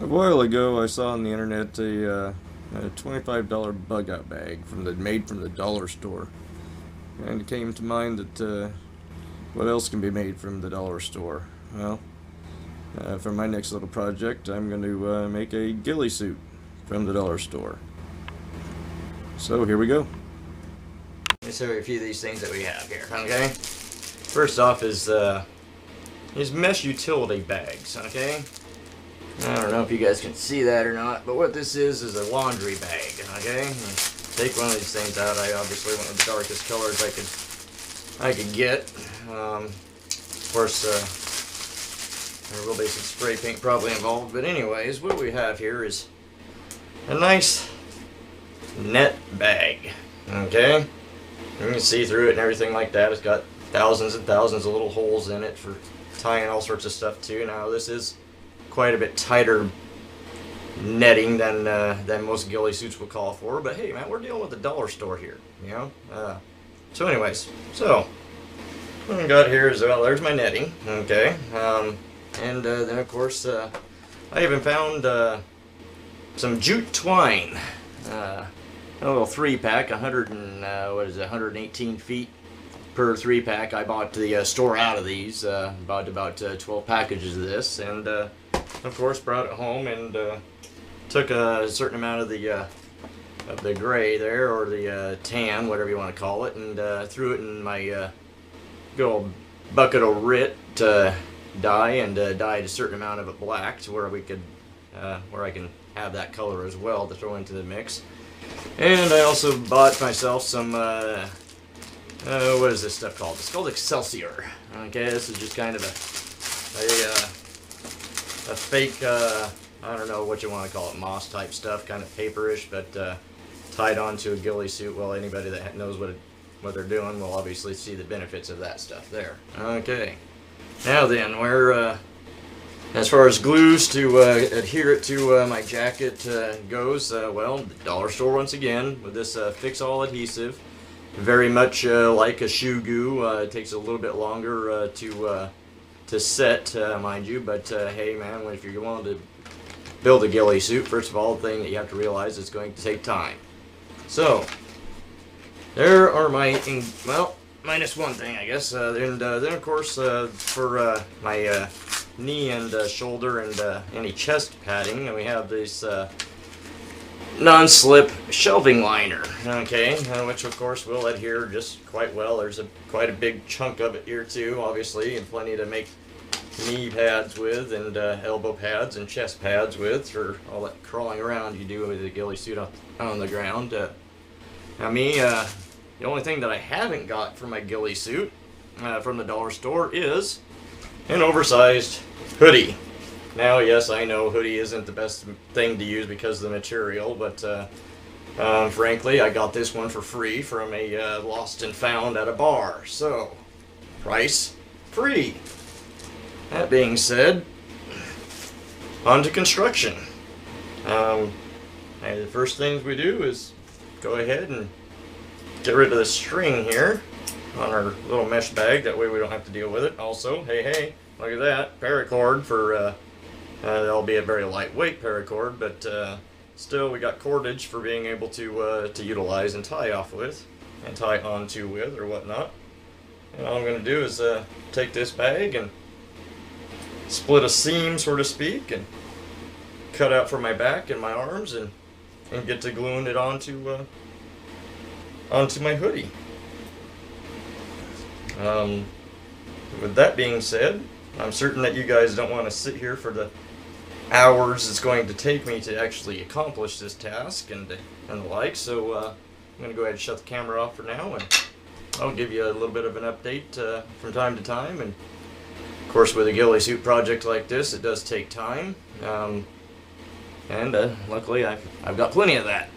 A while ago, I saw on the internet a $25 bug out bag made from the dollar store, and it came to mind that what else can be made from the dollar store? Well, for my next little project, I'm going to make a ghillie suit from the dollar store. So here we go. Let me show you a few of these things that we have here. Okay. First off is mesh utility bags. Okay. I don't know if you guys can see that or not, but what this is a laundry bag. Okay. Take one of these things out. I obviously went with the darkest colors I could get. Of course, there will be some spray paint probably involved, but anyways, what we have here is a nice net bag. Okay. You can see through it and everything like that. It's got thousands and thousands of little holes in it for tying all sorts of stuff too. Now this is quite a bit tighter netting than most ghillie suits will call for. But hey, man, we're dealing with the dollar store here, you know. So anyways, so what I got here is, well, there's my netting. Okay, and then of course I even found some jute twine. A little 3-pack, 118 feet per 3-pack. I bought the store out of these. Bought about 12 packages of this, and of course brought it home and took a certain amount of the gray there, or the tan, whatever you want to call it, and threw it in my good old bucket of RIT dye, and dyed a certain amount of it black to where we could, where I can have that color as well to throw into the mix. And I also bought myself some, what is this stuff called? It's called Excelsior. Okay, this is just kind of a fake, I don't know what you want to call it, moss type stuff, kind of paperish, but tied onto a ghillie suit. Well, anybody that knows what they're doing will obviously see the benefits of that stuff there. Okay, now then, where as far as glues to adhere it to my jacket goes, well, the dollar store once again with this fix-all adhesive. Very much like a shoe goo. It takes a little bit longer to set, mind you, but hey, man, if you're going to build a ghillie suit, first of all, the thing that you have to realize is going to take time. So there are my, well, minus one thing, I guess, and then of course for my knee and shoulder and any chest padding, and we have this non-slip shelving liner, okay, which of course will adhere just quite well. There's quite a big chunk of it here too, obviously, and plenty to make knee pads with, and elbow pads and chest pads with, for all that crawling around you do with a ghillie suit on the ground. Now me, the only thing that I haven't got for my ghillie suit from the dollar store is an oversized hoodie. Now, yes, I know hoodie isn't the best thing to use because of the material, but frankly, I got this one for free from a lost and found at a bar. So, price free. That being said, on to construction. And the first things we do is go ahead and get rid of the string here on our little mesh bag. That way we don't have to deal with it. Also, hey, look at that, paracord for, that'll be a very lightweight paracord, but still we got cordage for being able to utilize and tie off with, and tie onto with, or whatnot. And all I'm going to do is take this bag and split a seam, so to speak, and cut out for my back and my arms, and get to gluing it onto my hoodie. With that being said, I'm certain that you guys don't want to sit here for the hours it's going to take me to actually accomplish this task and the like, so I'm going to go ahead and shut the camera off for now, and I'll give you a little bit of an update from time to time. And of course, with a ghillie suit project like this, it does take time, and luckily I've got plenty of that.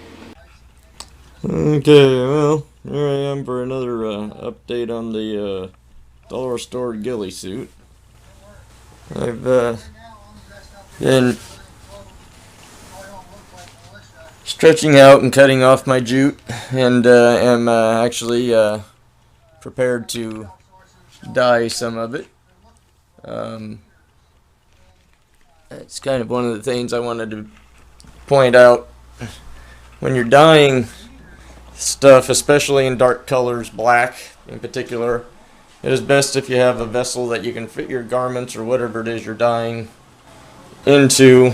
Okay, well, here I am for another update on the dollar store ghillie suit. I've been stretching out and cutting off my jute, and am actually prepared to dye some of it. It's kind of one of the things I wanted to point out. When you're dyeing stuff, especially in dark colors, black in particular, it is best if you have a vessel that you can fit your garments or whatever it is you're dyeing into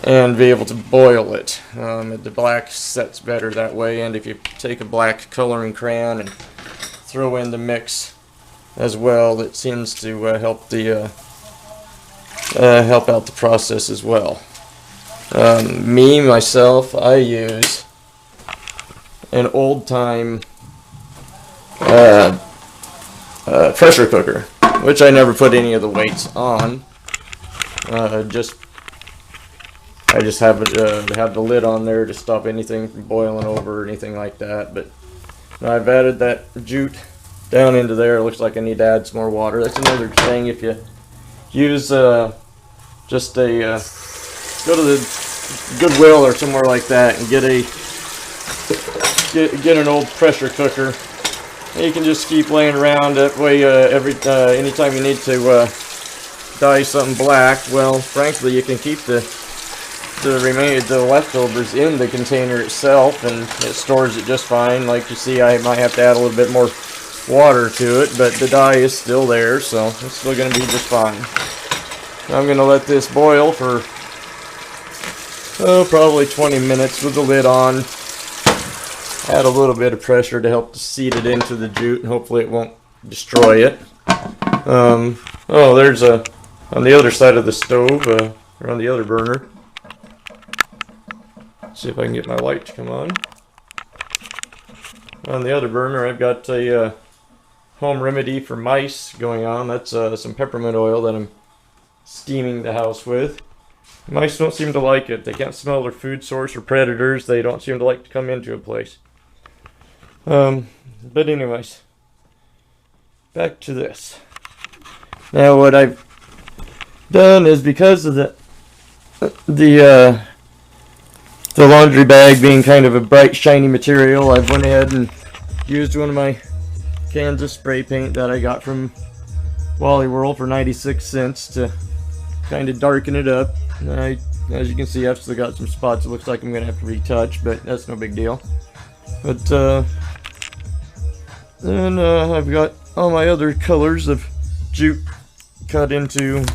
and be able to boil it. The black sets better that way, and if you take a black coloring crayon and throw in the mix as well, it seems to help out the process as well. Myself, I use an old-time pressure cooker, which I never put any of the weights on. I just have the lid on there to stop anything from boiling over or anything like that. But I've added that jute down into there. It looks like I need to add some more water. That's another thing. If you use just a go to the Goodwill or somewhere like that and get an old pressure cooker. You can just keep laying around that way. Anytime you need to dye something black, well, frankly, you can keep the leftovers in the container itself, and it stores it just fine. Like you see, I might have to add a little bit more water to it, but the dye is still there, so it's still going to be just fine. I'm going to let this boil for probably 20 minutes with the lid on. Add a little bit of pressure to help seed it into the jute, and hopefully it won't destroy it. There's on the other side of the stove, or on the other burner. Let's see if I can get my light to come on. On the other burner, I've got a home remedy for mice going on. That's some peppermint oil that I'm steaming the house with. Mice don't seem to like it. They can't smell their food source or predators. They don't seem to like to come into a place. But anyways, back to this. Now what I've done is, because of the laundry bag being kind of a bright shiny material, I've went ahead and used one of my cans of spray paint that I got from Wally World for 96 cents to kind of darken it up. As you can see, I've still got some spots it looks like I'm going to have to retouch, but that's no big deal. But then I've got all my other colors of jute cut into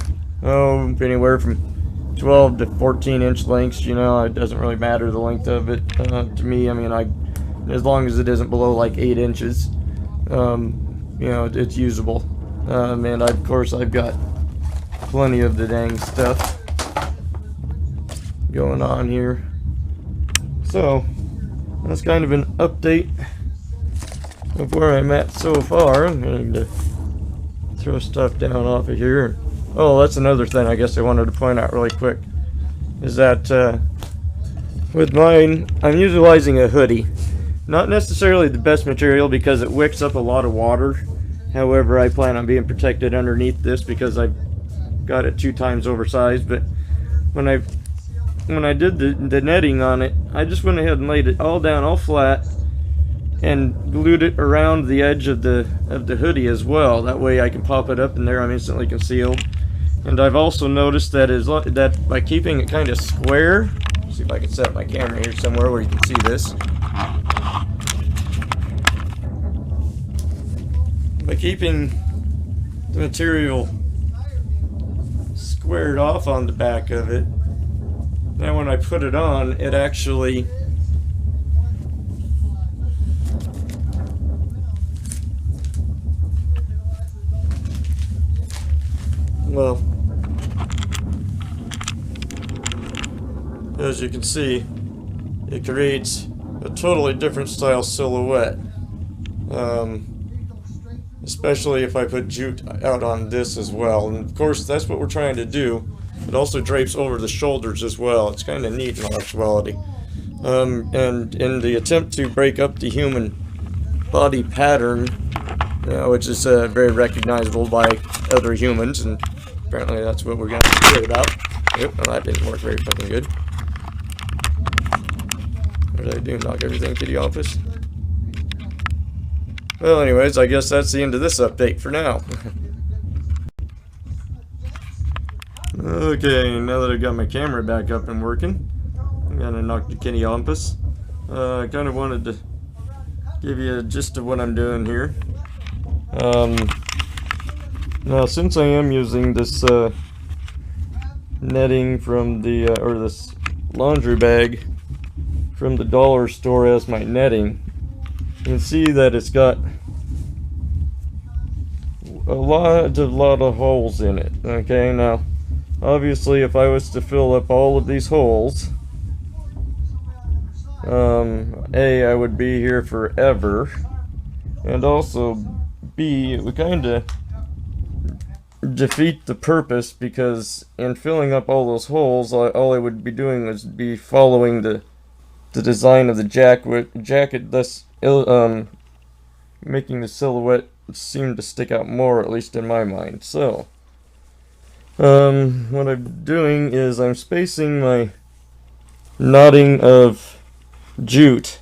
anywhere from 12 to 14 inch lengths. You know, it doesn't really matter the length of it to me. I mean, as long as it isn't below like 8 inches, you know, it's usable. And of course I've got plenty of the dang stuff going on here. So that's kind of an update of where I'm at so far. I'm going to throw stuff down off of here. Oh, that's another thing I guess I wanted to point out really quick, is that with mine, I'm utilizing a hoodie. Not necessarily the best material because it wicks up a lot of water. However, I plan on being protected underneath this because I've got it 2 times oversized. But when I did the netting on it, I just went ahead and laid it all down, all flat, and glued it around the edge of the hoodie as well. That way I can pop it up and there I'm instantly concealed. And I've also noticed that by keeping it kind of square, see if I can set up my camera here somewhere where you can see this. By keeping the material squared off on the back of it, now when I put it on, it actually as you can see, it creates a totally different style silhouette. Especially if I put jute out on this as well. And of course, that's what we're trying to do. It also drapes over the shoulders as well. It's kind of neat in all actuality. And in the attempt to break up the human body pattern, which is very recognizable by other humans, and apparently that's what we're going to be about. Yep, well, that didn't work very fucking good. What did I do? Knock everything to the office? Well, anyways, I guess that's the end of this update for now. Okay, now that I've got my camera back up and working, I'm gonna knock the kitty ompus. I kind of wanted to give you a gist of what I'm doing here. Now, since I am using this netting from the, or this laundry bag from the dollar store as my netting, you can see that it's got a lot of holes in it. Okay, now obviously if I was to fill up all of these holes, A, I would be here forever, and also B, it would kind of defeat the purpose, because in filling up all those holes, all I would be doing would be following the design of the jacket, thus making the silhouette seem to stick out more, at least in my mind. So what I'm doing is I'm spacing my knotting of jute.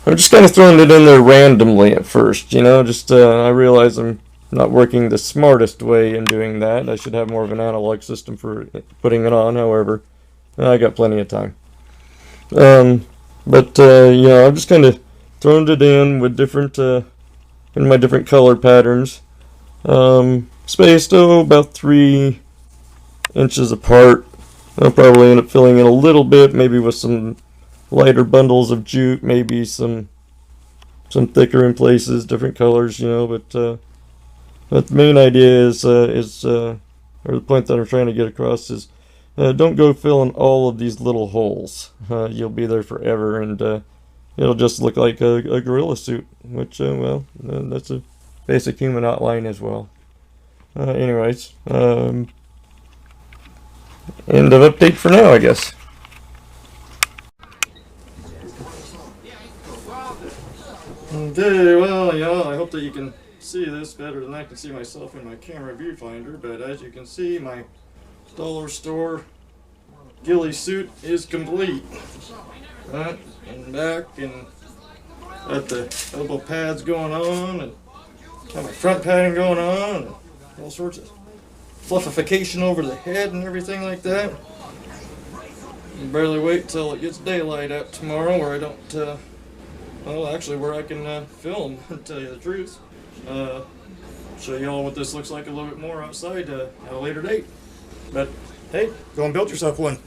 I'm just kind of throwing it in there randomly at first, you know, just I realize I'm not working the smartest way in doing that. I should have more of an analog system for putting it on. However, I got plenty of time. But you know, I'm just kind of throwing it in with different in my different color patterns, spaced about 3 inches apart. I'll probably end up filling in a little bit, maybe with some lighter bundles of jute, maybe some thicker in places, different colors, you know. But the main idea is or the point that I'm trying to get across is, don't go filling all of these little holes. You'll be there forever, and it'll just look like a gorilla suit, which, well, that's a basic human outline as well. Anyways, end of update for now, I guess. Okay, well, yeah, I hope that you can see this better than I can see myself in my camera viewfinder, but as you can see, my dollar store Gilly suit is complete. Front and back, and got the elbow pads going on, and got my front padding going on, and all sorts of fluffification over the head and everything like that. Can barely wait till it gets daylight out tomorrow, where I don't, well, actually, where I can film, to tell you the truth. Show you all what this looks like a little bit more outside at a later date. But hey, go and build yourself one.